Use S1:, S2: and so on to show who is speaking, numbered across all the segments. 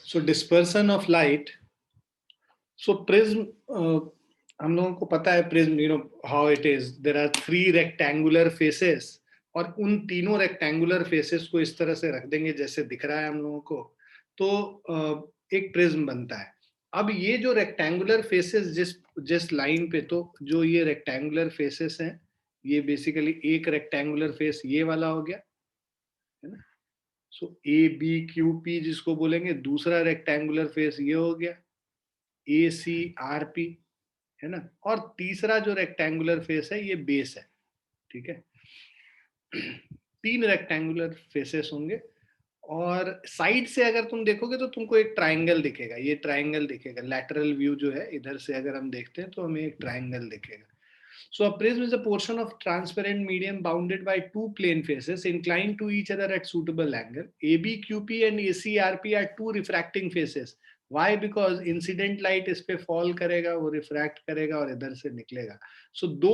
S1: So dispersion of light. So prism, हम लोगों को पता है prism, you know how it is. There are 3 rectangular faces, और उन तीनों rectangular faces को इस तरह से रख देंगे जैसे दिख रहा है हम लोगों को, तो एक prism बनता है. अब ये जो rectangular faces जिस लाइन पे, तो जो ये rectangular faces हैं, ये बेसिकली एक rectangular face ये वाला हो गया, है ना. सो ए बी क्यू पी जिसको बोलेंगे, दूसरा रेक्टेंगुलर फेस ये हो गया ए सी आर पी, है ना. और तीसरा जो रेक्टेंगुलर फेस है ये बेस है. ठीक है, 3 रेक्टेंगुलर फेसेस होंगे, और साइड से अगर तुम देखोगे तो तुमको एक ट्राइंगल दिखेगा. ये ट्राइंगल दिखेगा, लैटरल व्यू जो है, इधर से अगर हम देखते हैं तो हमें एक ट्राइंगल दिखेगा. So a prism is a portion of transparent medium bounded by 2 plane faces inclined to each other at suitable angle. AB, QP and AC, RP are 2 refracting faces. Why? Because incident light इस पे fall करेगा, वो refract करेगा और इधर से निकलेगा. So 2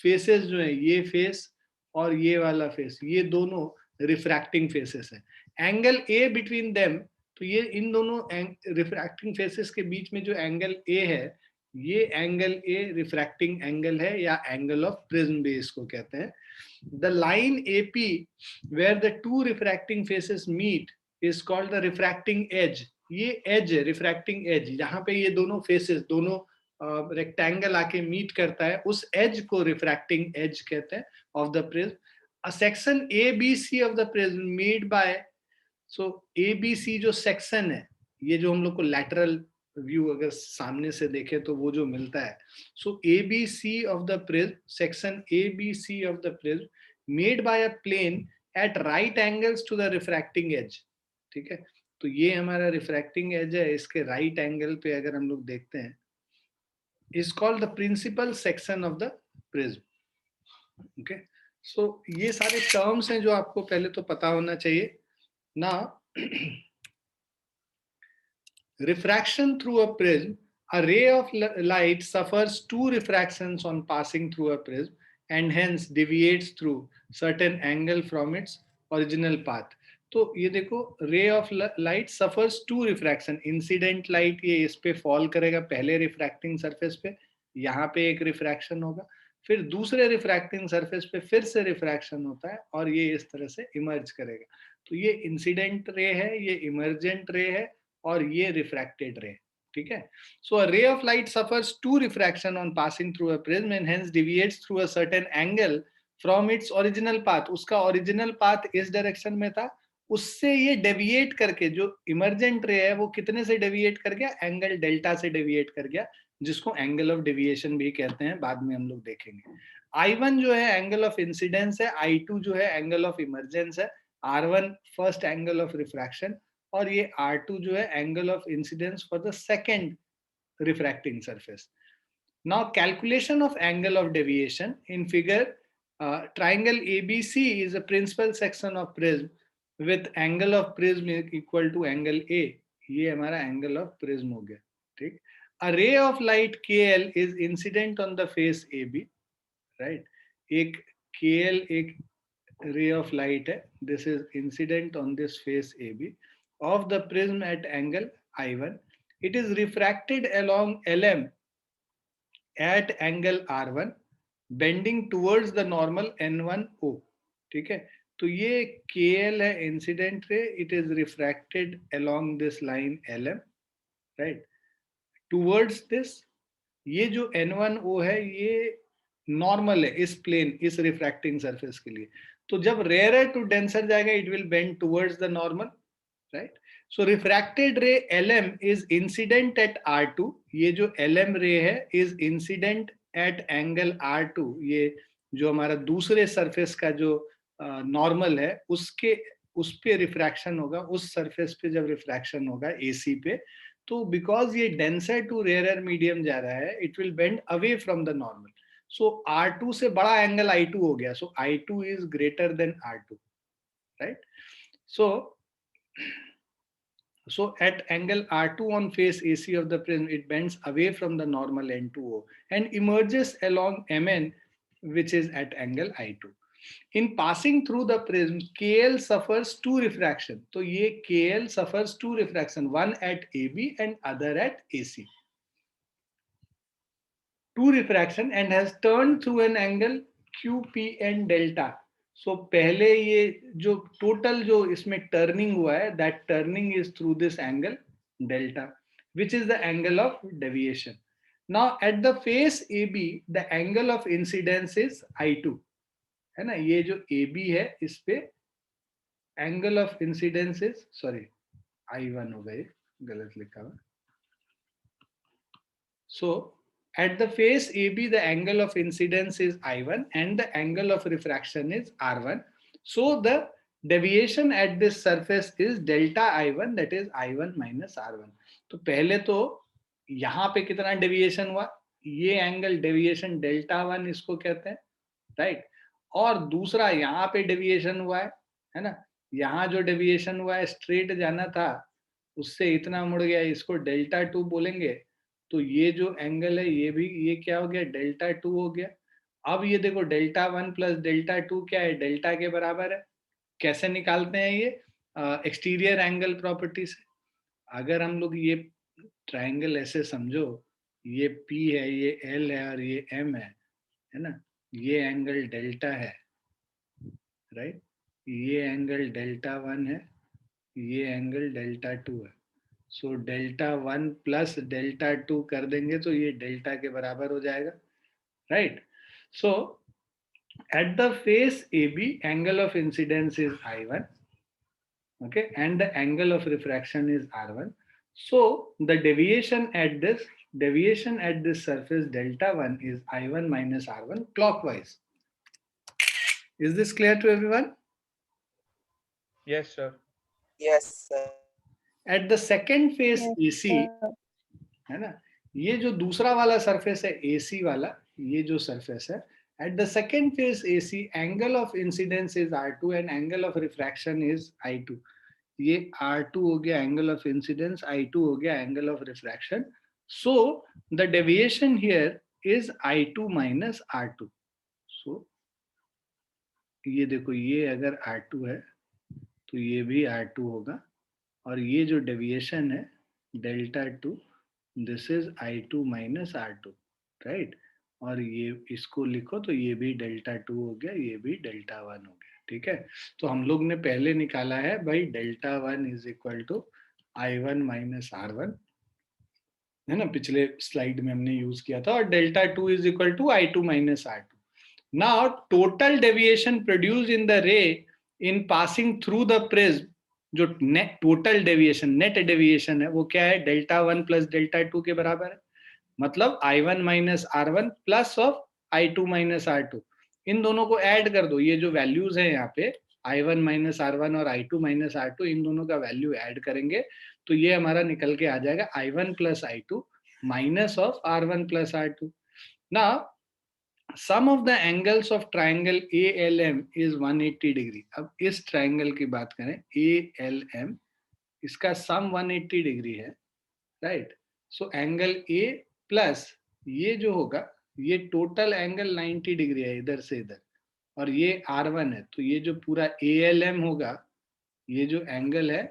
S1: faces जो है, ये face और ये वाला face, ये दोनों refracting faces हैं. Angle A between them, तो ये इन दोनों refracting faces के बीच में जो angle A है, ये एंगल ए रिफ्रैक्टिंग एंगल है, या एंगल ऑफ प्रिज्म भी इसको कहते हैं. The line AP where the 2 refracting faces meet is called the refracting edge. ये एज है, रिफ्रैक्टिंग एज, जहां पे ये दोनों फेसेस, दोनों रेक्टेंगल आके मीट करता है, उस एज को रिफ्रैक्टिंग एज कहते हैं of the prism. A section A B C of the prism made by, so A B C जो सेक्शन है, ये जो हम लोग को लैटरल व्यू अगर सामने से देखे तो वो जो मिलता है, so A B C of the prism, section A B C of the prism made by a plane at right angles to the refracting edge. ठीक है, तो ये हमारा रिफ्रैक्टिंग एज है, इसके राइट एंगल पे अगर हम लोग देखते हैं, is called the principal section of the prism. Okay, so ये सारे टर्म्स हैं जो आपको पहले तो पता होना चाहिए ना. Refraction through a prism. A ray of light suffers 2 refractions on passing through a prism and hence deviates through certain angle from its original path. तो ये देखो, ray of light suffers 2 refraction. Incident light ये इस पे fall करेगा पहले refracting surface पे, यहाँ पे एक refraction होगा, फिर दूसरे refracting surface पे फिर से refraction होता है, और ये इस तरह से emerge करेगा. तो ये incident ray है, ये emergent ray है, और ये रिफ्रैक्टेड रे. ठीक है, so a ray of light suffers 2 refraction on passing through a prism and hence deviates through a certain angle from its original path. उसका ओरिजिनल पाथ इस डायरेक्शन में था, उससे ये डेविएट करके, जो इमर्जेंट रे है वो कितने से डेविएट कर गया, एंगल डेल्टा से डेविएट कर गया, जिसको एंगल ऑफ डेविएशन भी कहते हैं, बाद में हम लोग देखेंगे. I1 जो है एंगल ऑफ इंसिडेंस है, I2 जो है एंगल ऑफ इमर्जेंस है, R1 first angle of refraction, और ये R2 जो है angle of incidence for the second refracting surface. Now calculation of angle of deviation in figure, triangle ABC is a principal section of prism with angle of prism equal to angle A. ये हमारा angle of prism हो गया. ठीक, a ray of light KL is incident on the face AB. Right, एक KL एक ray of light है, this is incident on this face AB of the prism at angle I1. It is refracted along LM at angle R1 bending towards the normal N1O. ठीक है, तो ये KL है incident ray, it is refracted along this line LM, right, towards this. ये जो N1O है ये normal है इस प्लेन, इस रिफ्रैक्टिंग सरफेस के लिए. तो जब रेयर टू डेंसर जाएगा, it will bend towards the normal. Right, so refracted रे LM is incident at R2. ये जो LM रे है is incident at angle R2. ये जो हमारा दूसरे सरफेस का जो नॉर्मल है, उसके उस पे रिफ्रैक्शन होगा, उस सरफेस पे जब रिफ्रैक्शन होगा AC पे, तो बिकॉज ये डेंसर टू रेयर मीडियम जा रहा है, it will bend away from the normal. So R2 से बड़ा एंगल I2 हो गया, so I2 is greater than R2, right? So at angle R2 on face AC of the prism, it bends away from the normal N2O and emerges along MN, which is at angle I2. In passing through the prism, KL suffers two refraction. तो ये KL suffers two refraction, one at AB and other at AC. Two refraction and has turned through an angle QP and delta. So पहले ये जो total जो इसमें turning हुआ है, that turning is through this angle delta, which is the angle of deviation. Now at the face AB, the angle of incidence is I2. है ना, ये जो AB है इस पे angle of incidence is, sorry I1 हो गए, गलत लिखा हुआ. So at the face AB, the angle of incidence is I1 and the angle of refraction is R1. So the deviation at this surface is delta I1, that is I1 minus R1. तो पहले तो यहाँ पे कितना deviation हुआ, ये angle deviation delta 1 इसको कहते हैं, राइट. और दूसरा यहाँ पे डेविएशन हुआ है ना, यहाँ जो डेविएशन हुआ है स्ट्रेट जाना था, उससे इतना मुड़ गया, इसको डेल्टा 2 बोलेंगे. तो ये जो एंगल है ये भी, ये क्या हो गया, डेल्टा 2 हो गया. अब ये देखो डेल्टा 1 प्लस डेल्टा 2 क्या है, डेल्टा के बराबर है. कैसे निकालते हैं ये, एक्सटीरियर एंगल प्रॉपर्टी से. अगर हम लोग ये ट्रायंगल ऐसे समझो, ये P है, ये L है और ये M है ना, ये एंगल डेल्टा है, राइट. ये एंगल डेल्टा 1 है, ये एंगल डेल्टा 2 है. सो डेल्टा 1 प्लस डेल्टा 2 कर देंगे तो ये डेल्टा के बराबर हो जाएगा, right. So at the face AB, angle of incidence is I1, okay, and the angle of refraction is R1. So the deviation at this surface delta 1 is I1 minus R1 clockwise. Is this clear to everyone?
S2: Yes, sir.
S3: Yes, sir.
S1: At the second face
S4: Yes,
S1: AC, है ना, ये जो दूसरा वाला surface है AC वाला, ये जो सरफेस है, at the second face AC, angle of incidence is R2 and angle of refraction is I2. ये R2 हो गया एंगल ऑफ इंसिडेंस, I2 हो गया angle of refraction. So the deviation here is I2 minus R2. सो ये देखो, ये अगर R2 है तो ये भी R2 होगा, और ये जो डेविएशन है delta 2, this is I2 minus R2, right. और ये इसको लिखो तो ये भी डेल्टा 2 हो गया, ये भी डेल्टा 1 हो गया, ठीक है. तो हम लोग ने पहले निकाला है भाई delta 1 is equal to I1 minus R1, है ना, पिछले स्लाइड में हमने यूज किया था, और delta 2 is equal to I2 minus R2. Now total deviation produce in the ray in passing through the prism, जो net total deviation, net deviation है, वो क्या है, डेल्टा 1 प्लस डेल्टा 2 के बराबर है. मतलब I1 minus R1 plus of I2 minus R2, इन दोनों को ऐड कर दो. ये जो वैल्यूज है यहाँ पे I1 माइनस R1 और I2 माइनस R2, इन दोनों का वैल्यू ऐड करेंगे तो ये हमारा निकल के आ जाएगा I1 plus I2 minus of R1 plus R2. Now sum of the angles of triangle ALM is 180 degree. अब इस ट्राइंगल की बात करें ALM, इसका सम 180 डिग्री है, right. So angle A plus ये जो होगा, ये टोटल एंगल 90 डिग्री है इधर से इधर, और ये R1 है. तो ये जो पूरा ALM होगा, ये जो एंगल है,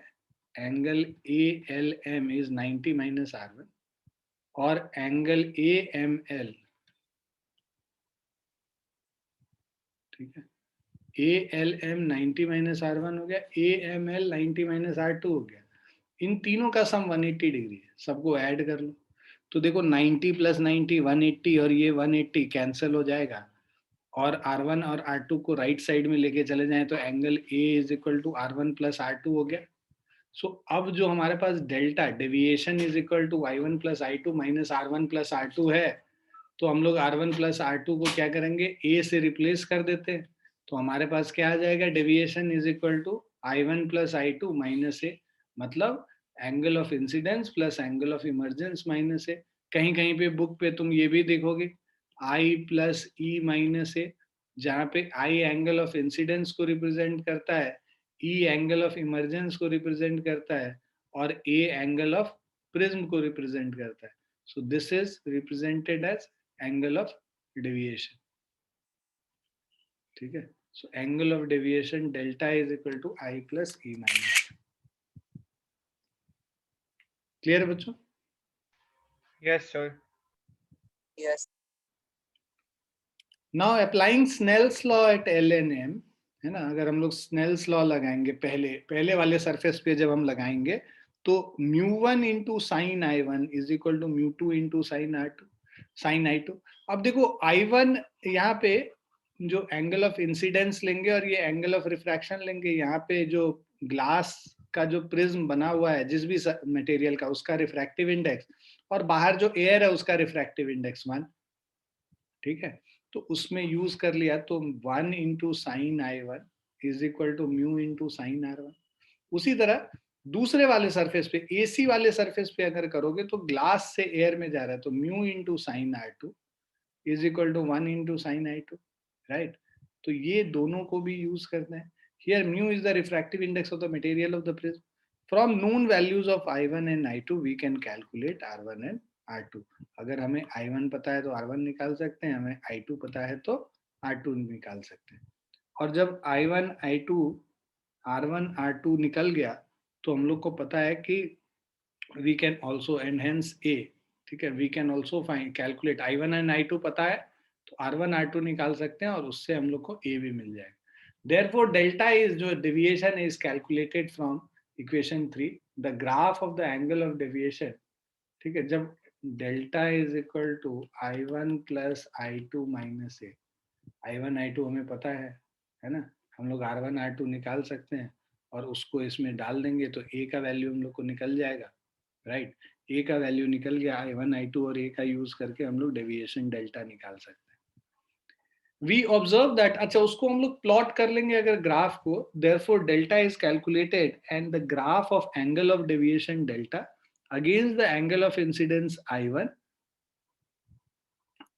S1: angle ALM is 90 minus R1, और एंगल AML, ठीक है, ALM 90 माइनस R1 हो गया, AML 90 माइनस R2 हो गया. इन तीनों का सम 180 डिग्री है, सबको ऐड कर लो तो देखो 90 प्लस 90 180, और ये 180 कैंसिल हो जाएगा, और R1 और R2 को राइट साइड में लेके चले जाएं तो angle A is equal to R1 plus R2 हो गया. सो अब जो हमारे पास delta deviation is equal to I1 plus I2 minus R1 plus R2 है, तो हम लोग R1 प्लस R2 को क्या करेंगे, A से रिप्लेस कर देते हैं. तो हमारे पास क्या आ जाएगा, deviation is equal to I1 plus I2 minus A, मतलब angle of incidence plus angle of emergence minus A. कहीं कहीं पे बुक पे तुम ये भी देखोगे I plus E minus A, जहाँ पे I एंगल ऑफ इंसिडेंस को रिप्रेजेंट करता है, E एंगल ऑफ इमर्जेंस को रिप्रेजेंट करता है, और A एंगल ऑफ प्रिज्म को रिप्रेजेंट करता है. So this is represented as angle of deviation, ठीक है. So angle of deviation delta is equal to I plus E minus. Clear है बच्चों?
S2: Yes, sir.
S3: Yes.
S1: Now applying Snell's law at L and M, है ना, अगर हम लोग Snell's law लगाएंगे पहले वाले सरफेस पे जब हम लगाएंगे तो μ1 into sine I1 is equal to μ2 into sine I2. अब देखो I1 यहाँ पे जो एंगल ऑफ इंसिडेंस लेंगे और ये एंगल ऑफ रिफ्रैक्शन लेंगे, यहाँ पे जो ग्लास का जो प्रिज्म बना हुआ है जिस भी मटेरियल का, उसका रिफ्रैक्टिव इंडेक्स, और बाहर जो एयर है उसका रिफ्रैक्टिव इंडेक्स 1. ठीक है, तो उसमें यूज कर लिया तो 1 into sine I1 is equal to mu into sine R1. उसी तरह दूसरे वाले सरफेस पे, एसी वाले सरफेस पे अगर करोगे तो ग्लास से एयर में जा रहा है तो mu into sine R2 is equal to 1 into sine I2. Right, तो ये दोनों को भी यूज करते हैं. Here mu is the refractive index of the material of the prism. From known values of I1 and I2 we can calculate R1 and R2. अगर हमें I1 पता है तो R1 निकाल सकते हैं, हमें I2 पता है तो R2 निकाल सकते हैं. और जब I1 I2 R1 R2 निकल गया तो हम लोग को पता है कि we can also enhance A. ठीक है, we can also find calculate I1 and I2 पता है तो R1 R2 निकाल सकते हैं और उससे हम लोग को A भी मिल जाएगा. Therefore delta is जो deviation is calculated from equation 3, the graph of the angle of deviation. ठीक है, जब delta is equal to I1 plus I2 minus A. I1 I2 हमें पता है ना, हम लोग R1 R2 निकाल सकते हैं और उसको इसमें डाल देंगे तो A का वैल्यू हम लोग को निकल जाएगा. राइट, A का वैल्यू निकल गया, I1 I2 और A का यूज करके हम लोग डेविएशन डेल्टा निकाल सकते हैं. We observe that, अच्छा उसको हम लोग प्लॉट कर लेंगे अगर ग्राफ को. Therefore delta is calculated and the graph of angle of deviation delta against the angle of incidence I1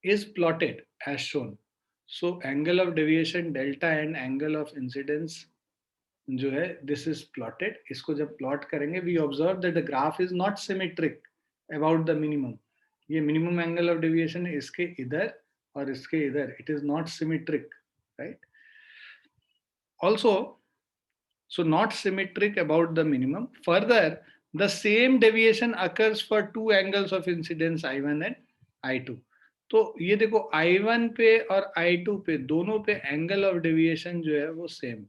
S1: is plotted as shown. So angle of deviation delta and angle of incidence जो है this is plotted. इसको जब plot करेंगे we observe that the graph is not symmetric about the minimum. ये minimum angle of deviation है इसके इधर और इसके इधर, it is not symmetric, right? Also, so not symmetric about the minimum. Further, the same deviation occurs for two angles of incidence I1 and I2. तो ये देखो I1 पे और I2 पे दोनों पे एंगल ऑफ डेविएशन जो है वो सेम.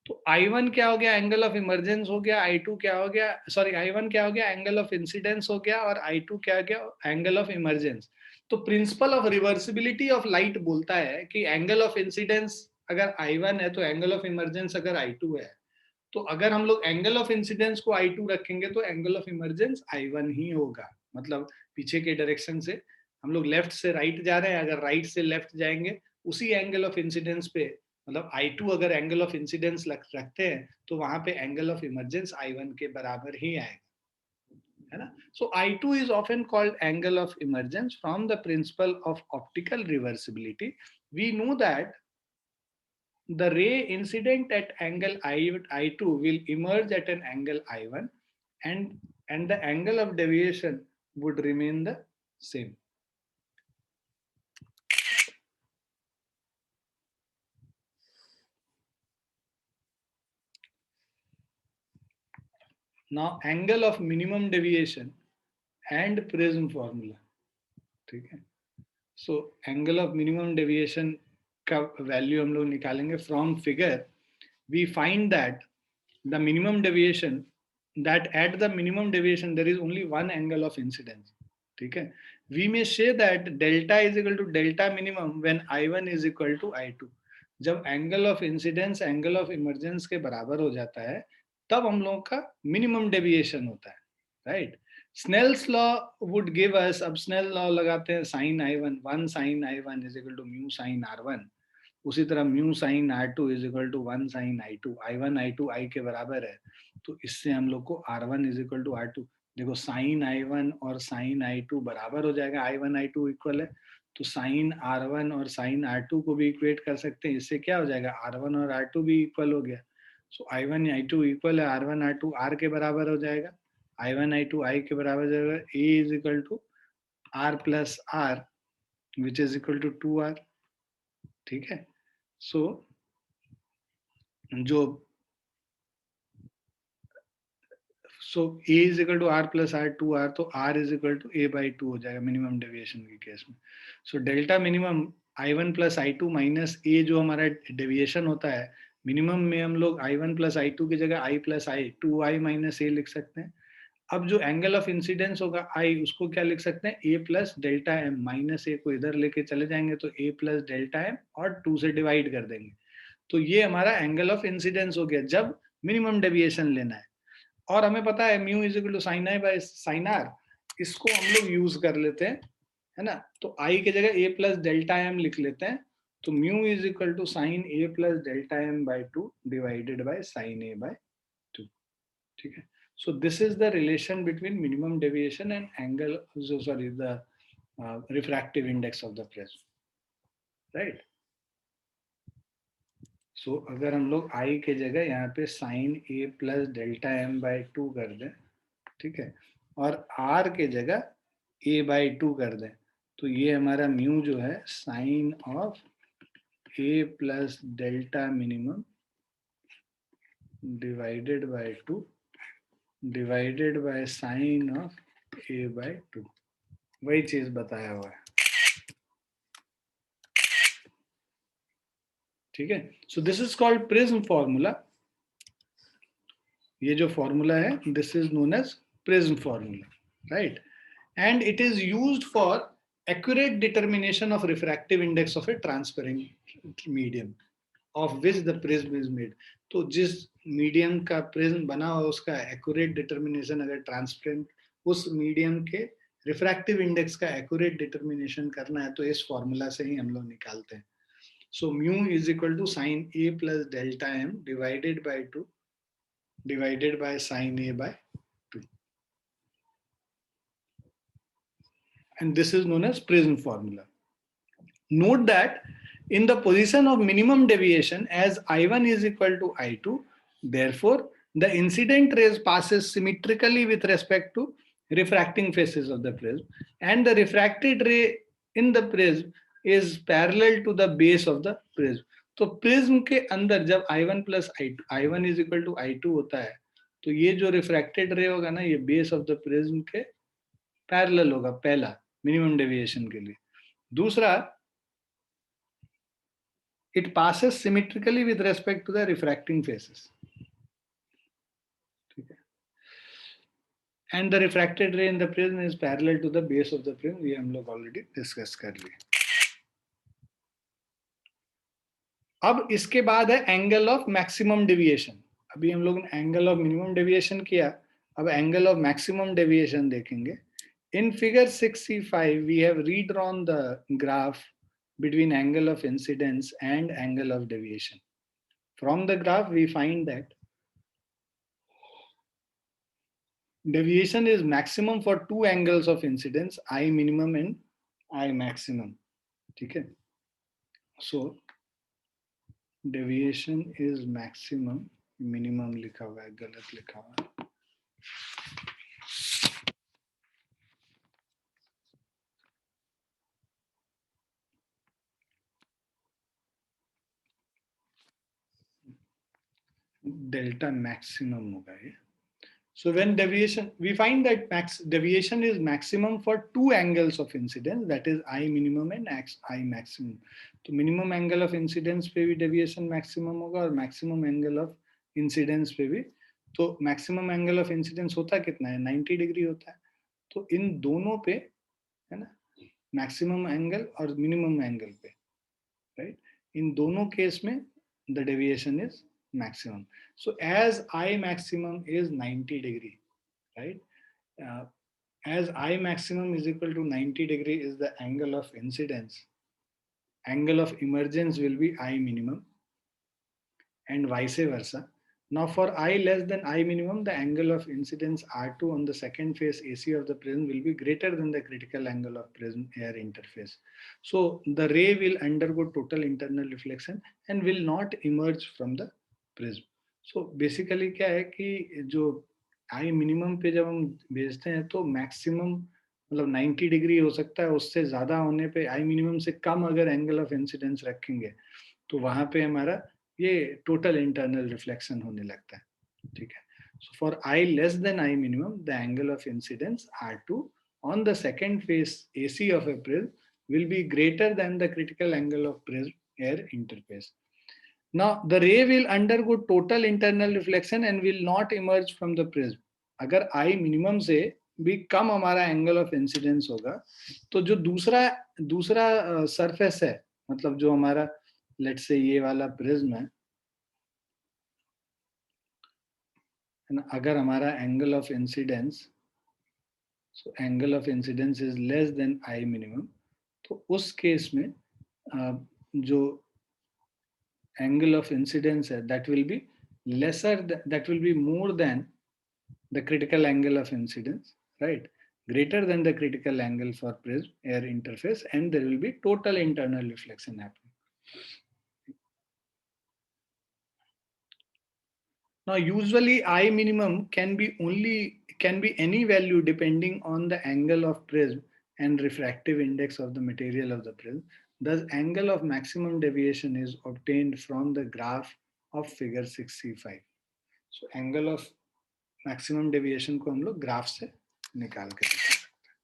S1: तो I1 क्या हो गया, एंगल ऑफ इमरजेंस हो गया, I2 क्या हो गया, सॉरी I1 क्या हो गया, एंगल ऑफ इंसिडेंस हो गया, और I2 क्या हो गया, एंगल ऑफ इमरजेंस. तो principle of reversibility of light बोलता है कि एंगल ऑफ इंसिडेंस अगर I1 है तो एंगल ऑफ इमरजेंस अगर I2 है, तो अगर हम लोग एंगल ऑफ इंसिडेंस को I2 रखेंगे तो एंगल ऑफ इमरजेंस I1 ही होगा. मतलब पीछे के डायरेक्शन से हम लोग लेफ्ट से राइट जा रहे हैं, अगर राइट से लेफ्ट जाएंगे उसी एंगल ऑफ इंसिडेंस पे, मतलब I2 अगर एंगल ऑफ इंसिडेंस रखते हैं तो वहां पे एंगल ऑफ इमरजेंस I1 के बराबर ही आएगा, है ना. सो I2 is often called angle of emergence from the principle of optical reversibility. We know that the ray incident at angle I2 will emerge at an angle I1 and the angle of deviation would remain the same. Now angle of minimum deviation and prism formula. ठीक है, so angle of minimum deviation का value हम लोग निकालेंगे from figure. We find that the minimum deviation, that at the minimum deviation there is only one angle of incidence. ठीक है, we may say that delta is equal to delta minimum when I1 is equal to I2. जब angle of incidence angle of emergence के बराबर हो जाता है तब हम लोगों का मिनिमम डेविएशन होता है. Right, Snell's law would give us, अब स्नेल लॉ लगाते हैं, sine I1 1 sine I1 is equal to mu sine R1. उसी तरह mu sine R2 is equal to 1 sine I2. I1 I2 I के बराबर है तो इससे हम लोग को R1 is equal to R2. देखो साइन I1 और साइन I2 बराबर हो जाएगा, I1 I2 इक्वल है तो साइन R1 और साइन R2 को भी इक्वेट कर सकते हैं. इससे क्या हो जाएगा, R1 और R2 भी इक्वल हो गया. सो I1 I2 इक्वल है, R1 R2 R के बराबर हो जाएगा, I1 I2 I के बराबर हो जाएगा. A is equal to R plus R which is equal to 2R. ठीक है, सो जो so A is equal to R plus R two R, तो R is equal to A by two हो जाएगा मिनिमम डेविएशन के case में. So delta minimum I one plus I two minus A जो हमारा deviation होता है, minimum में हम लोग I one plus I two की जगह आई plus I two I minus A लिख सकते हैं. अब जो एंगल ऑफ इंसिडेंस होगा आई, उसको क्या लिख सकते हैं, ए प्लस डेल्टा एम. माइनस ए को इधर लेके चले जाएंगे तो ए प्लस डेल्टा एम और टू से डिवाइड कर देंगे. तो ये हमारा एंगल ऑफ इंसिडेंस हो गया जब मिनिमम डेविएशन लेना है. और हमें पता है mu is equal to sine I by sine R, इसको हम लोग यूज कर लेते हैं, है ना. तो आई की जगह ए प्लस डेल्टा एम लिख लेते हैं. तो mu is equal to sine A plus delta M by two divided by sine A by two. ठीक है. So this is the relation between minimum deviation and angle, the refractive index of the prism, right? So अगर हम लोग I के जगह यहाँ पे sin A plus delta m by 2 कर दें, ठीक है, और R के जगह A by 2 कर दें, तो ये हमारा म्यू जो है sin of A plus delta minimum divided by 2 divided by sine of A by two, वही चीज बताया हुआ है. ठीक है. So this is called prism formula. ये जो फॉर्मूला है this is known as prism formula, right. And it is used for accurate determination of refractive index of a transparent medium of which the prism is made. तो जिस medium का prism बना हुआ उसका accurate determination, अगर transparent, उस medium के refractive index का एक्यूरेट डिटर्मिनेशन करना है तो इस फॉर्मूला से ही हम लोग निकालते हैं. So mu is equal to sine A plus delta M divided by two divided by sine A by two, and this is known as prism formula. Note that in the position of minimum deviation, as I1 is equal to I2, therefore the incident rays passes symmetrically with respect to refracting faces of the prism, and the refracted ray in the prism is parallel to the base of the prism. तो prism के अंदर जब I1 plus I1 is equal to I2 होता है, तो ये जो refracted रे होगा ना, ये बेस ऑफ द प्रिज्म के पैरेलल होगा, पहला मिनिमम डेविएशन के लिए. दूसरा, it passes symmetrically with respect to the refracting faces, and the refracted ray in the prism is parallel to the base of the prism. ये हम लोग already discuss कर लिए. अब इसके बाद है एंगल ऑफ मैक्सिमम डेविएशन. अभी हम लोग ने एंगल ऑफ मिनिमम डेविएशन किया, अब एंगल ऑफ मैक्सिमम डेविएशन देखेंगे. In figure 6c5 we have redrawn the graph between angle of incidence and angle of deviation. From the graph we find that deviation is maximum for two angles of incidence, I minimum and I maximum. ठीक है. So deviation is maximum, minimum लिखा हुआ है, गलत लिखा हुआ है. Delta maximum होगा ये. So when deviation, we find that deviation is maximum for two angles of incidence, that is I minimum and I maximum. तो minimum angle of incidence पे भी deviation maximum होगा और maximum angle of incidence पे भी. तो maximum angle of incidence होता कितना है, 90 डिग्री होता है. तो इन दोनों पे, है ना, maximum angle और minimum angle पे, right, इन दोनों केस में the deviation is maximum. So as I maximum is 90 degree, right? As I maximum is equal to 90 degree is the angle of incidence. Angle of emergence will be I minimum and vice versa. Now for I less than I minimum, the angle of incidence R2 on the second face AC of the prism will be greater than the critical angle of prism air interface. So the ray will undergo total internal reflection and will not emerge from the prism. So basically क्या है कि जो I minimum पे जब हम भेजते हैं तो maximum मतलब 90 डिग्री हो सकता है, उससे ज्यादा होने पे I minimum से कम अगर एंगल ऑफ इंसिडेंस रखेंगे तो वहां पे हमारा ये टोटल इंटरनल रिफ्लेक्शन होने लगता है, ठीक है. So for I less than I minimum, the angle of incidence R2 on the second phase AC of a prism will be greater than the critical angle of prism air interface. Now the ray will undergo total internal reflection and will not emerge from the prism. अगर I minimum से भी कम हमारा angle of incidence होगा, तो जो दूसरा दूसरा surface है, मतलब जो हमारा लेट्स से ये वाला प्रिज्म है ना, अगर हमारा angle of incidence, so angle of incidence is less than I minimum, तो उस केस में जो एंगल ऑफ इंसिडेंस है that will be lesser, that will be more than the critical angle of incidence, right, greater than the critical angle for prism air interface, and there will be total internal reflection happening. Now usually I minimum can be any value depending on the angle of prism and refractive index of the material of the prism. Thus angle of maximum deviation is obtained from the graph of figure 6c5. So angle of maximum deviation को हम लोग graph से निकाल के दिखा सकते हैं.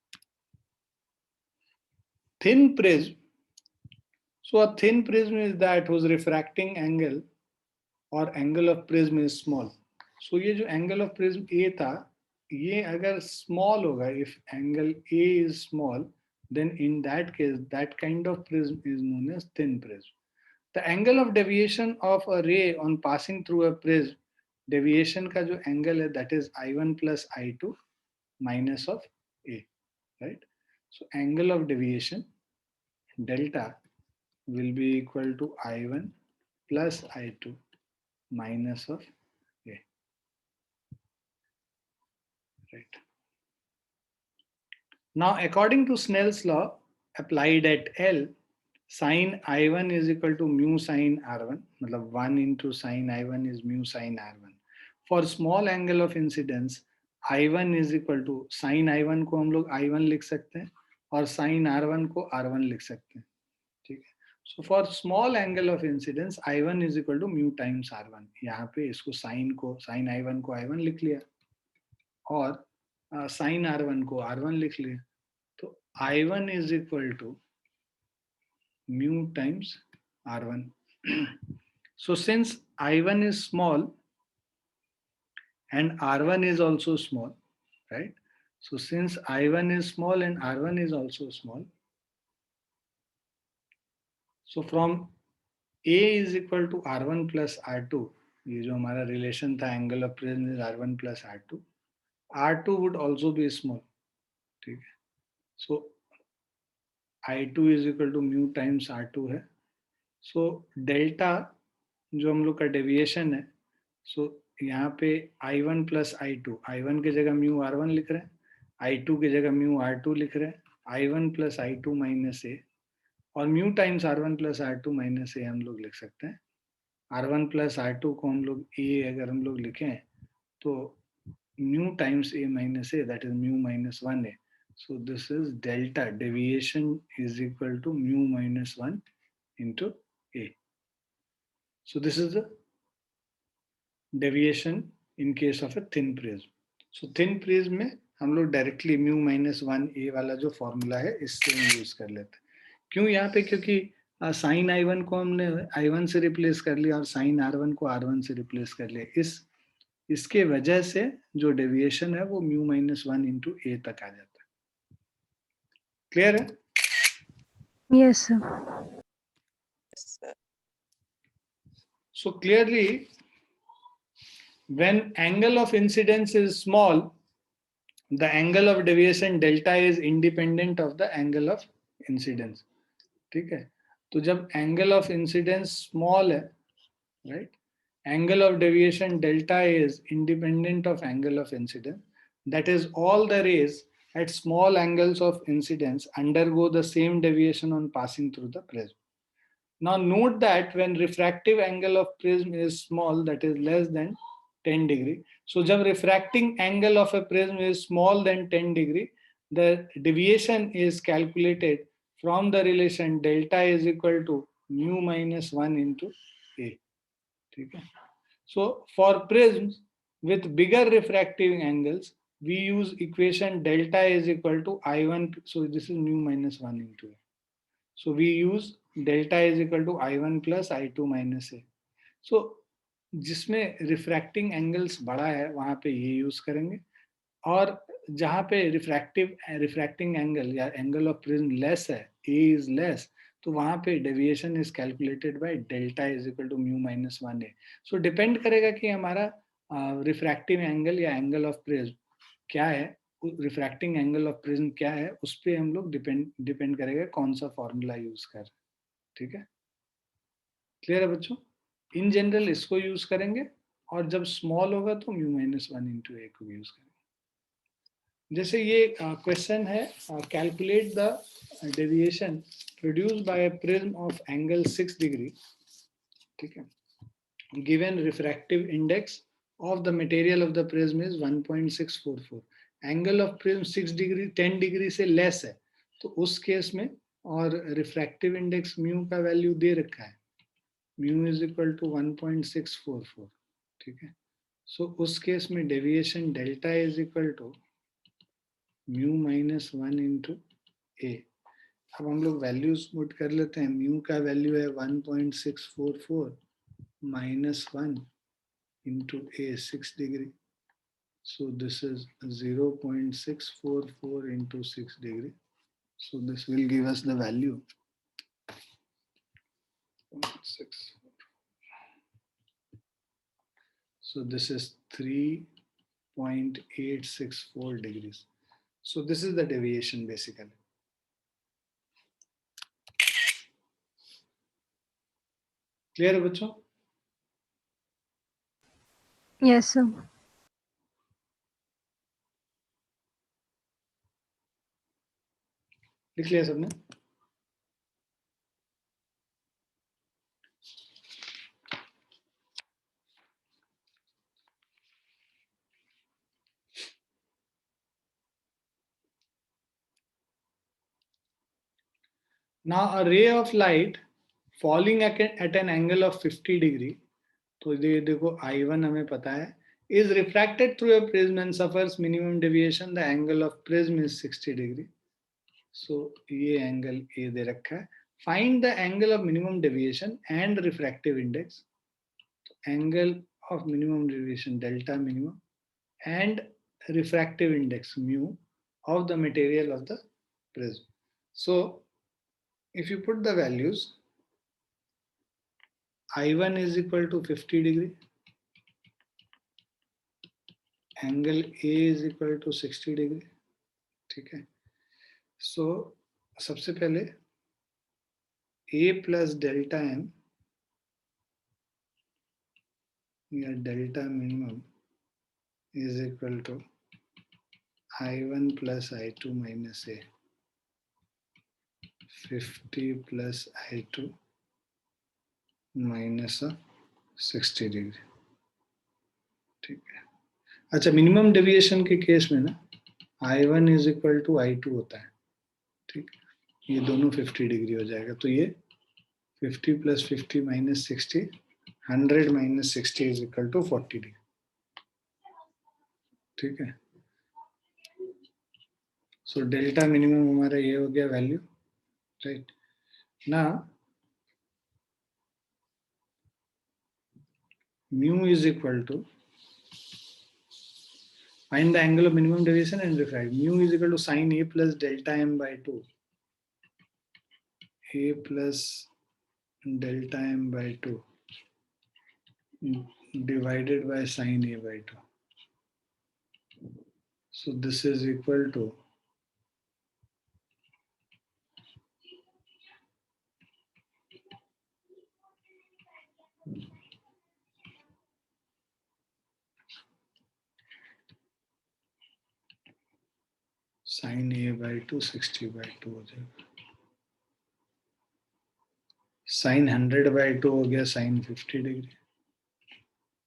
S1: Thin prism. So a thin prism is that whose refracting angle और angle of prism is small. So ये जो एंगल ऑफ प्रिज्म ए था, ये अगर स्मॉल होगा, if angle A is small, then in that case that kind of prism is known as thin prism. The angle of deviation of a ray on passing through a prism, deviation का जो angle है, that is I1 plus I2 minus of A, right? So angle of deviation delta will be equal to I1 plus I2 minus of A, right? Now according to Snell's law applied at L, sin I1 is equal to mu sin R1, मतलब 1 into sin I1 is mu sin R1. For small angle of incidence I1 is equal to sin I1 को हम लोग I1 लिख सकते हैं और sin R1 को R1 लिख सकते हैं, ठीक है. So for small angle of incidence I1 is equal to mu times R1. यहाँ पे इसको sin I1 को I1 लिख लिया और sin R1 को R1 लिख लिया, तो I1 is equal to mu times R1. So since I1 is small and R1 is also small, right? So since I1 is small and R1 is also small, so from A is equal to R1 plus R2, ये जो हमारा relation था angle of prism is R1 plus R2, R2 would also be small, ठीक है. So I2 is equal to mu times R2 है. So delta जो हम लोग का डेविएशन है, so यहाँ पे I1 plus I2, I1 की जगह mu R1 लिख रहे हैं, I2 की जगह mu R2 लिख रहे हैं, I1 plus I2 minus A, और mu times R1 plus R2 minus A हम लोग लिख सकते हैं. R1 plus R2 को हम लोग A अगर हम लोग लिखें तो mu times A minus A, that is mu minus 1A. So this is delta, deviation is equal to mu minus 1 into A. So this is the deviation in case of a thin prism. So thin prism में हम लोग directly mu minus 1A वाला जो formula है इससे use कर लेते हैं. क्यों यहाँ पे? क्योंकि साइन I1 को हमने I1 से रिप्लेस कर लिया और साइन R1 को R1 से रिप्लेस कर लिया. इसके वजह से जो डेविएशन है वो mu minus 1 into A तक आ जाता है. क्लियर है?
S4: Yes, sir.
S3: Yes, sir.
S1: So clearly, when angle of incidence is small, the angle of deviation delta is independent of the angle of incidence. ठीक है. तो जब angle of incidence small है, right, angle of deviation delta is independent of angle of incidence. That is, all the rays at small angles of incidence undergo the same deviation on passing through the prism. Now note that when refractive angle of prism is small, that is less than 10 degree. So जब refracting angle of a prism is small than 10 degree, the deviation is calculated from the relation delta is equal to mu minus 1 into A. ठीक है. So for prisms with bigger refractive angles, we use equation delta is equal to I1. So this is mu minus 1 into A. So we use delta is equal to I1 plus I2 minus A. So जिसमें refracting angles बड़ा है वहां पे ये use करेंगे, और जहां पे रिफ्रैक्टिंग एंगल या एंगल ऑफ प्रिज्म लेस है, ए इज लेस, तो वहां पे deviation is calculated by delta is equal to mu minus 1 A. So depend करेगा कि हमारा रिफ्रैक्टिव एंगल या एंगल ऑफ प्रिज्म क्या है, रिफ्रैक्टिंग एंगल ऑफ प्रिज्म क्या है, उस पर हम लोग डिपेंड करेगा कौन सा फॉर्मूला यूज कर रहे हैं. ठीक है, क्लियर है बच्चों? इन जनरल इसको यूज करेंगे, और जब स्मॉल होगा तो म्यू माइनस 1 इंटू ए को यूज करेंगे. जैसे ये क्वेश्चन है, calculate the deviation produced by a prism of angle 6 degree. ठीक है, given refractive index of the material of the prism is 1.644. Angle of prism 6 degree 10 degree से लेस है, तो उस केस में, और रिफ्रैक्टिव इंडेक्स म्यू का वैल्यू दे रखा है, म्यू इज इक्वल टू 1.644. ठीक है, सो उस केस में deviation delta is equal to mu minus 1 into A. अब हम लोग वैल्यूज पुट कर लेते हैं. म्यू का वैल्यू है 1.644 minus 1 into A 6 degree. So this is 0.644 into 6 degree. So this will give us the value 0.6. So this is 3.864 degrees. So this is the deviation basically. Clear है बच्चों?
S4: Yes, sir.
S1: लिख लिया सबने? Now a ray of light falling at an angle of 50 degree. तो ये देखो I1 हमें पता है, is refracted through a prism and suffers minimum deviation. The angle of prism is 60 degree. So ये angle A दे रखा है. Find the angle of minimum deviation and refractive index. Angle of minimum deviation delta minimum and refractive index mu of the material of the prism. So if you put the values, I1 is equal to 50 degree, angle A is equal to 60 degree. ठीक है, so सबसे पहले A plus delta M या delta minimum is equal to I1 plus I2 minus A. 50 plus I2 minus 60 degree. ठीक है, अच्छा minimum deviation के case में ना I1 is equal to I2 होता है. ठीक, ये दोनों 50 डिग्री हो जाएगा, तो ये 50 plus 50 minus 60, 100 minus 60 is equal to 40 degree. ठीक है, सो डेल्टा मिनिमम हमारा ये हो गया वैल्यू, राइट ना. Mu is equal to, find the angle of minimum deviation and refract. Mu is equal to sin A plus delta M by 2. A plus delta M by 2 divided by sin A by 2. So this is equal to sin A by 2 60 by 2 हो जाएगा. sin 100 by 2 हो गया sin 50 degree.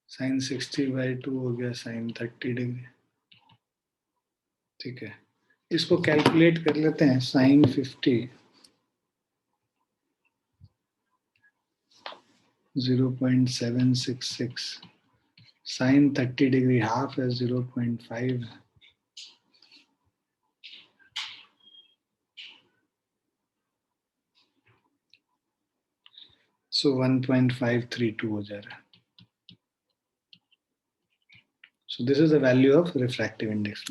S1: sin 60 by 2 हो गया sin 30 degree. ठीक है, इसको calculate कर लेते हैं. sin 50 0.766. Sine 30 degree, half is 0.5. So 1.532 हो जा रहा है. So this is the value of refractive index.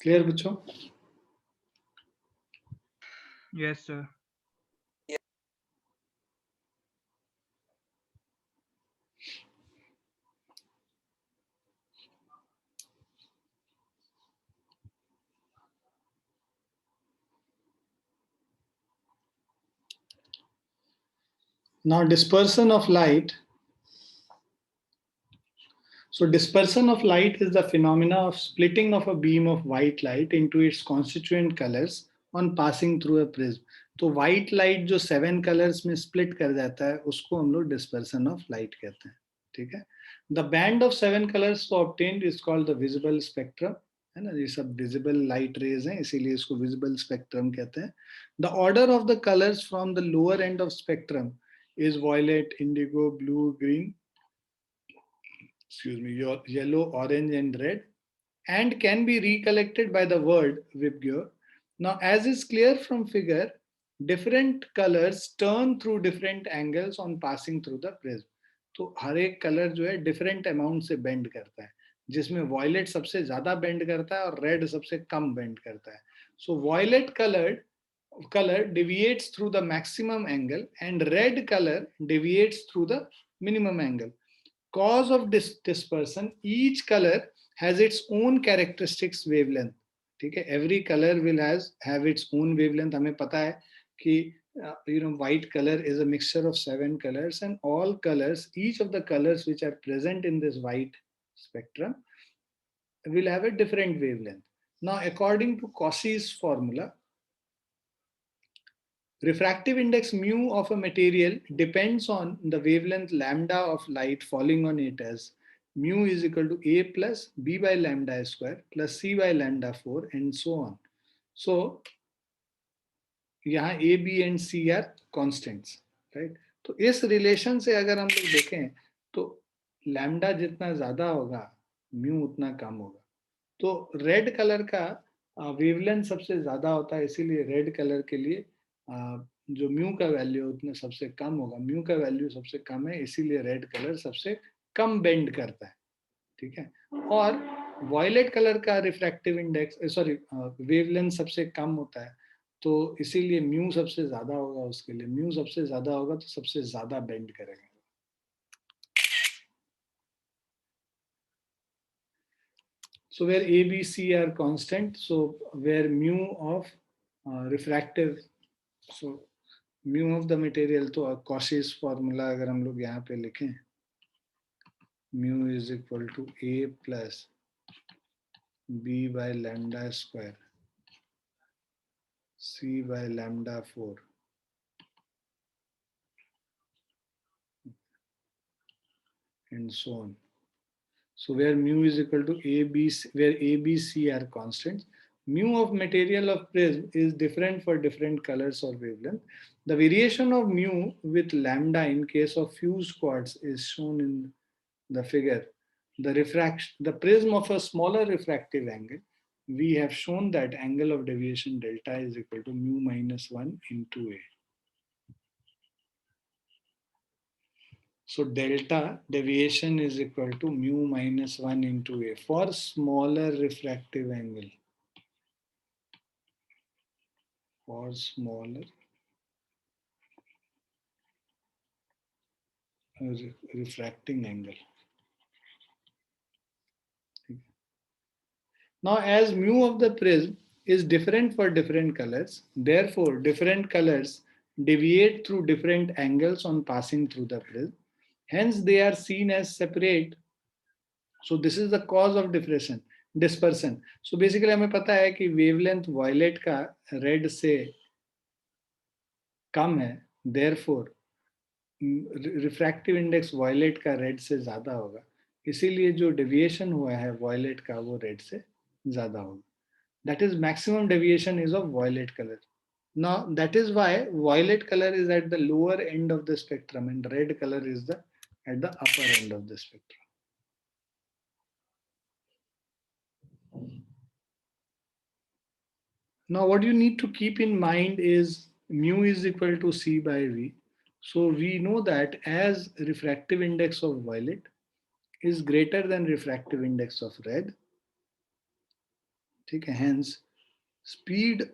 S1: Clear, बच्चों?
S2: Yes, sir.
S1: Now dispersion of light. So dispersion of light is the phenomena of splitting of a beam of white light into its constituent colors on passing through a prism. तो white light जो 7 colors में split कर जाता है उसको हम लोग dispersion of light कहते हैं. ठीक है? The band of 7 colors so obtained is called the visible spectrum. है ना, ये सब visible light rays हैं, इसीलिए इसको visible spectrum कहते हैं. The order of the colors from the lower end of spectrum is violet, indigo, blue, green, yellow, orange, and red, and can be recollected by the word Vibgyor. Now, as is clear from figure, different colors turn through different angles on passing through the prism. तो हर एक colour जो है different amount से bend करता है, जिसमें violet सबसे ज्यादा बेंड करता है और रेड सबसे कम बेंड करता है. सो violet color deviates through the maximum angle and red color deviates through the minimum angle. Cause of dispersion, each color has its own characteristics wavelength. ठीक है, every color will have its own wavelength. हमें पता है कि white color is a mixture of 7 colors, and all colors, each of the colors which are present in this white spectrum will have a different wavelength. Now, according to Cauchy's formula, refractive index mu of a material depends on the wavelength lambda of light falling on it as mu is equal to a plus b by lambda square plus c by lambda 4 and so on. So यहाँ a, b and c are constants, right? तो इस relation से अगर हम लोग देखें तो lambda जितना ज्यादा होगा म्यू उतना कम होगा. तो रेड कलर का वेवलेंथ सबसे ज्यादा होता है, इसीलिए रेड कलर के लिए जो म्यू का वैल्यू उतना सबसे कम होगा. म्यू का वैल्यू सबसे कम है, इसीलिए रेड कलर सबसे कम बेंड करता है. ठीक है, और वॉयलेट कलर का रिफ्रैक्टिव इंडेक्स वेवलेंथ सबसे कम होता है, तो इसीलिए म्यू सबसे ज्यादा होगा. उसके लिए म्यू सबसे ज्यादा होगा तो सबसे ज्यादा बेंड करेगा. So where A, B, C are constant, so where mu of refractive, so mu of the material, तो Cauchy's formula अगर हम लोग यहाँ पे लिखें, mu is equal to A plus B by lambda square C by lambda 4 and so on. So where mu is equal to A, B, where A, B, C are constants, mu of material of prism is different for different colors or wavelength. The variation of mu with lambda in case of fused quartz is shown in the figure. The prism of a smaller refractive angle, we have shown that angle of deviation delta is equal to mu minus 1 into A. So delta deviation is equal to mu minus 1 into A for smaller refractive angle. For smaller refracting angle. Now, as mu of the prism is different for different colors, therefore different colors deviate through different angles on passing through the prism. Hence, they are seen as separate. So this is the cause of dispersion. So basically हमें पता है कि wavelength violet का red से कम है, therefore refractive index violet का red से ज़्यादा होगा, इसीलिए जो deviation हुआ है violet का वो red से ज़्यादा होगा. that is maximum deviation is of violet color. Now that is why violet color is at the lower end of the spectrum and red color is the at the upper end of the spectrum. Now what you need to keep in mind is mu is equal to C by V. So we know that as refractive index of violet is greater than refractive index of red, okay, hence speed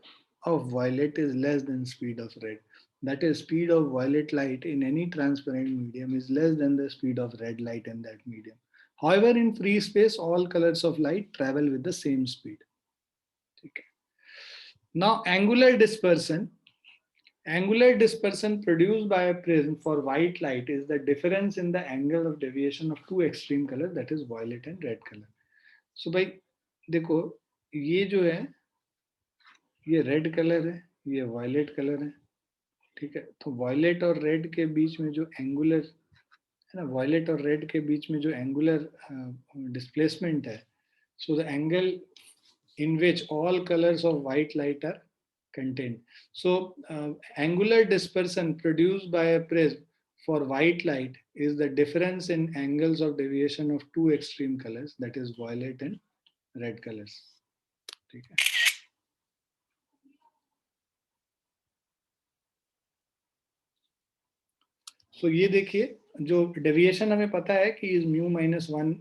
S1: of violet is less than speed of red. That is, speed of violet light in any transparent medium is less than the speed of red light in that medium. However, in free space, all colors of light travel with the same speed. Okay. Now, angular dispersion produced by a prism for white light is the difference in the angle of deviation of two extreme colors, that is violet and red color. So भाई देखो ये जो है ये red colour है, ये violet colour है, ठीक है. तो वायलेट और रेड के बीच में जो एंगुलर है ना, वायलेट और रेड के बीच में जो एंगुलर डिस्प्लेसमेंट है, so the angle in which all colors of white light are contained. So angular dispersion produced by a prism for white light is the difference in angles of deviation of two extreme colors, that is violet and red colors. ठीक है. So ये देखिए जो deviation हमें पता है कि is mu -1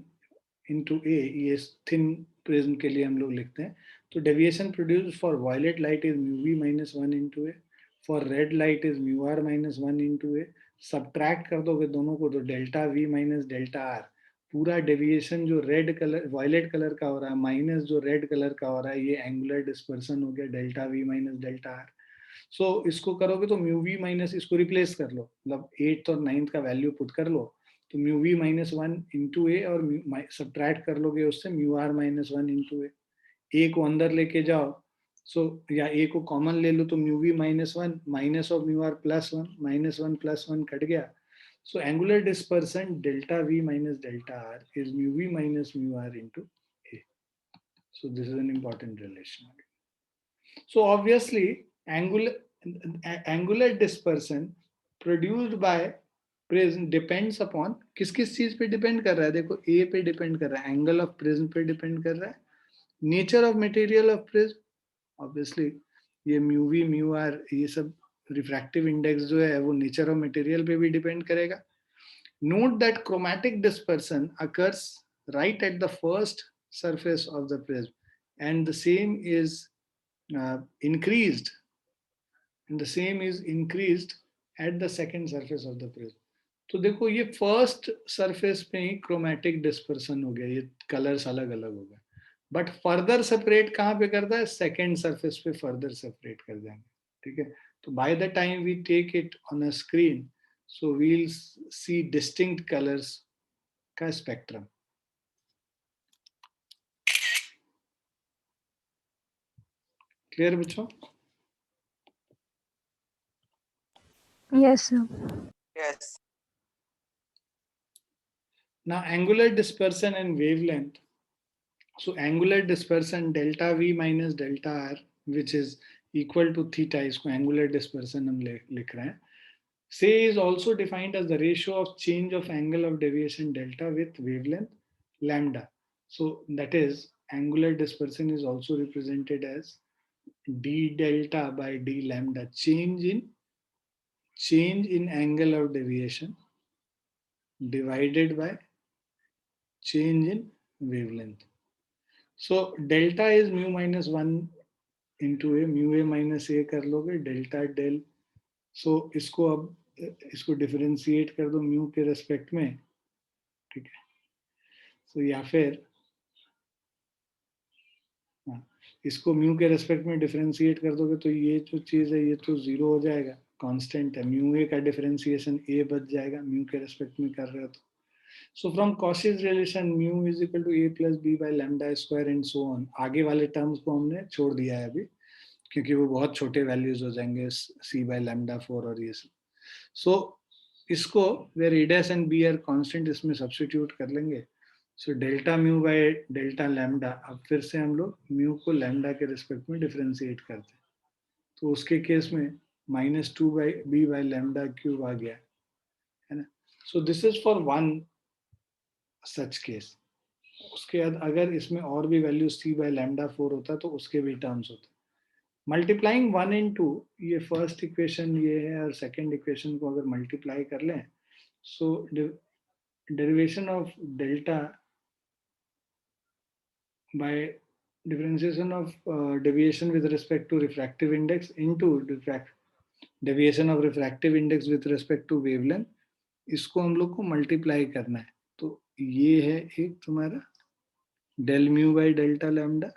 S1: into a, ये थिन प्रिज्म के लिए हम लोग लिखते हैं. तो deviation produce for violet light is mu v -1 into a, for red light is mu r -1 into a. Subtract कर दोगे दोनों को तो delta v minus delta r, पूरा डेविएशन जो रेड कलर वायलेट कलर का हो रहा है माइनस जो रेड कलर का हो रहा है, ये एंगुलर डिस्पर्सन हो गया delta v minus delta r. सो इसको करोगे तो म्यू v माइनस, इसको रिप्लेस कर लो, मतलब 8th और 9th का वैल्यू पुट कर लो, तो म्यू v -1 into a और सब्ट्रैक्ट कर लोगे उससे mu r -1 into a. a को अंदर लेके जाओ, सो या a को कॉमन ले लो तो mu v -1 minus of mu r +1, -1 +1 cut गया. So angular dispersion delta v minus delta r is mu v minus mu r into a. So this is an important relation. So obviously angular dispersion produced by prism depends upon किस किस चीज पे depend कर रहा है. देखो a पे depend कर रहा है, एंगल ऑफ प्रिज्म पे डिपेंड कर रहा है, nature of material of prism, obviously ये म्यू v म्यू r ये सब रिफ्रैक्टिव इंडेक्स जो है वो नेचर ऑफ मटेरियल पे भी डिपेंड करेगा. Note that chromatic dispersion occurs right at the first surface of the prism and the same is increased at the second surface of the prism. तो देखो ये first surface पे ही chromatic dispersion हो गया, ये कलर्स अलग अलग हो गए, बट फर्दर सेपरेट कहाँ पे करता है, सेकेंड सरफेस पे फर्दर सेपरेट कर देंगे. ठीक है. तो by the time we take it on a screen, so we will see distinct colours का स्पेक्ट्रम. क्लियर बच्चों?
S4: Yes, sir.
S3: Yes.
S1: Now angular dispersion and wavelength. So angular dispersion delta v minus delta r, which is equal to theta, इसको angular dispersion हम लिख रहे हैं. Say is also defined as the ratio of change of angle of deviation delta with wavelength lambda. So that is angular dispersion is also represented as d delta by d lambda, change in angle of deviation divided by change in wavelength. So delta is mu -1 into a, mu a minus a कर लोगे, delta del. सो इसको अब इसको differentiate कर दो mu के respect में. ठीक है. सो या फिर इसको म्यू के रेस्पेक्ट में डिफरेंशिएट कर दोगे तो ये जो चीज है ये तो जीरो हो जाएगा, कांस्टेंट है. म्यू ए का डिफरेंशिएशन ए बच जाएगा म्यू के रेस्पेक्ट में कर रहे हो तो. So from Cauchy's relation mu is equal to a plus b by lambda square and so on. आगे वाले टर्म्स को हमने छोड़ दिया है अभी क्योंकि वो बहुत छोटे वैल्यूज हो जाएंगे, c by lambda 4 और ये सब. So इसको where a dash and b are constant इसमें सब्स्टिट्यूट कर लेंगे so delta mu by delta lambda, अब फिर से हम लोग म्यू को लैम्डा के रिस्पेक्ट में डिफरेंशिएट करते हैं, तो उसके केस में -2 by B by lambda cube आ गया है ना. So this is for one such case. उसके बाद अगर इसमें और भी वैल्यू c बाई लैम्डा 4 होता तो उसके भी टर्म्स होते. मल्टीप्लाइंग 1 इन 2, ये फर्स्ट इक्वेशन ये है, और सेकेंड इक्वेशन को अगर मल्टीप्लाई कर लें, so derivation of delta by differentiation of deviation with respect to refractive index into deviation of refractive index with respect to wavelength, इसको हम लोग को मल्टीप्लाई करना है. तो ये है एक तुम्हारा del mu by delta lambda,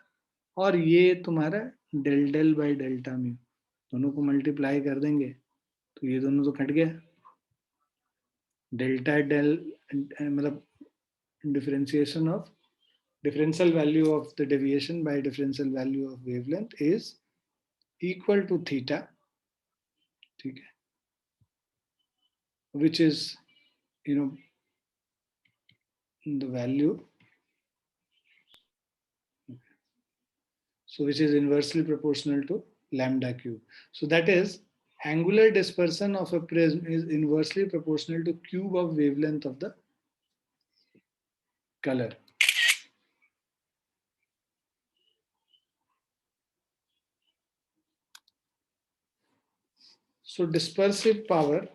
S1: और ये तुम्हारा del del by delta mu, दोनों को मल्टीप्लाई कर देंगे तो ये दोनों तो कट गया. डेल्टा डेल मतलब differentiation of differential value of the deviation by differential value of wavelength is equal to theta, ठीक है, which is, you know, the value, so which is inversely proportional to lambda cube. So that is, angular dispersion of a prism is inversely proportional to cube of wavelength of the color. So dispersive power,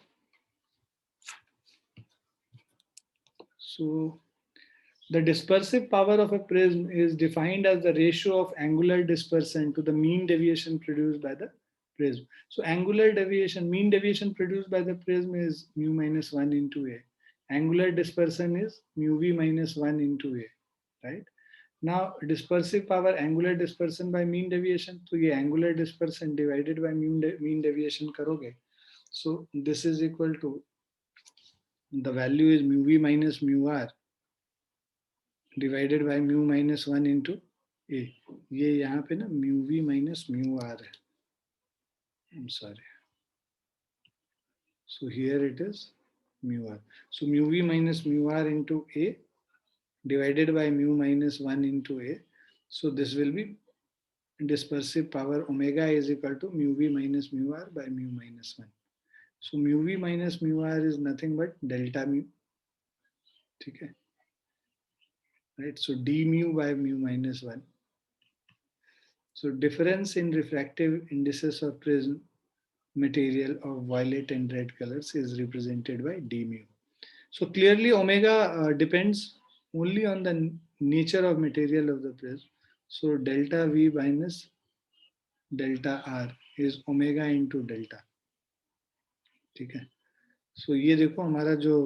S1: so the dispersive power of a prism is defined as the ratio of angular dispersion to the mean deviation produced by the prism. So angular deviation, mean deviation produced by the prism is mu minus 1 into A. Angular dispersion is mu v minus 1 into A, right? Now dispersive power, angular dispersion by mean deviation, so ये angular dispersion divided by mean deviation करोगे, so this is equal to, the value is mu v minus mu r divided by mu minus 1 into A. ये यहाँ पे ना mu v minus mu r है. I'm sorry. So here it is mu r. So mu v minus mu r into A divided by mu minus 1 into A. So this will be dispersive power omega is equal to mu v minus mu r by mu minus 1. So mu v minus mu r is nothing but delta mu. ठीक है, right? So d mu by mu minus 1. So difference in refractive indices of prism material of violet and red colors is represented by d mu. So clearly omega depends only on the nature of material of the prism. So delta v minus delta r is omega into delta. ठीक है, so ये देखो हमारा जो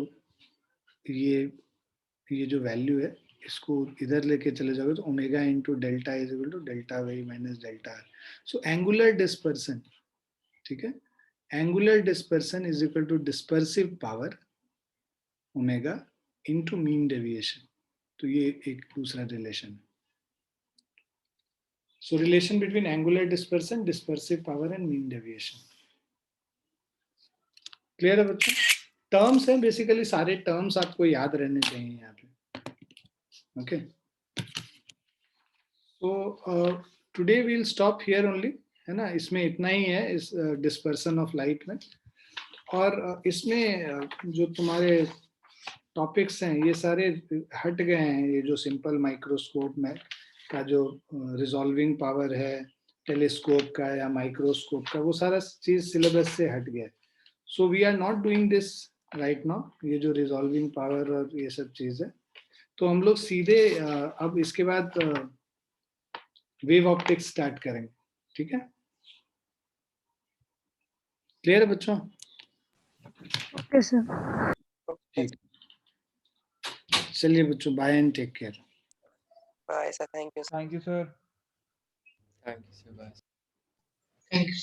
S1: ये जो value है, इसको इधर लेके चले जाओगे तो omega into delta is equal to delta Y minus delta R. So angular dispersion, ठीक है, angular dispersion is equal to dispersive power omega into mean deviation. तो ये एक दूसरा रिलेशन है. So relation between angular dispersion, dispersive power and mean deviation. Clear है बच्चों? Terms हैं बेसिकली, सारे टर्म्स आपको याद रहने चाहिए यहाँ पे. Okay, so today we'll stop here only, है ना. इसमें इतना ही है इस डिस्पर्सन ऑफ लाइट में. और इसमें जो तुम्हारे टॉपिक्स हैं ये सारे हट गए हैं. ये जो सिंपल माइक्रोस्कोप में का जो रिजॉल्विंग पावर है टेलीस्कोप का या माइक्रोस्कोप का, वो सारा चीज सिलेबस से हट गया है. So we are not doing this right now. ये जो रिजॉल्विंग पावर और ये सब चीज है, तो हम लोग सीधे अब इसके बाद वेव ऑप्टिक्स स्टार्ट करेंगे. ठीक है, क्लियर है बच्चों?
S4: Okay sir.
S1: ठीक, चलिए बच्चों, bye and take care.
S3: Bye, sir. Thank you.
S2: Thank you, sir.
S5: Thank you, sir. Bye.
S1: Thank you.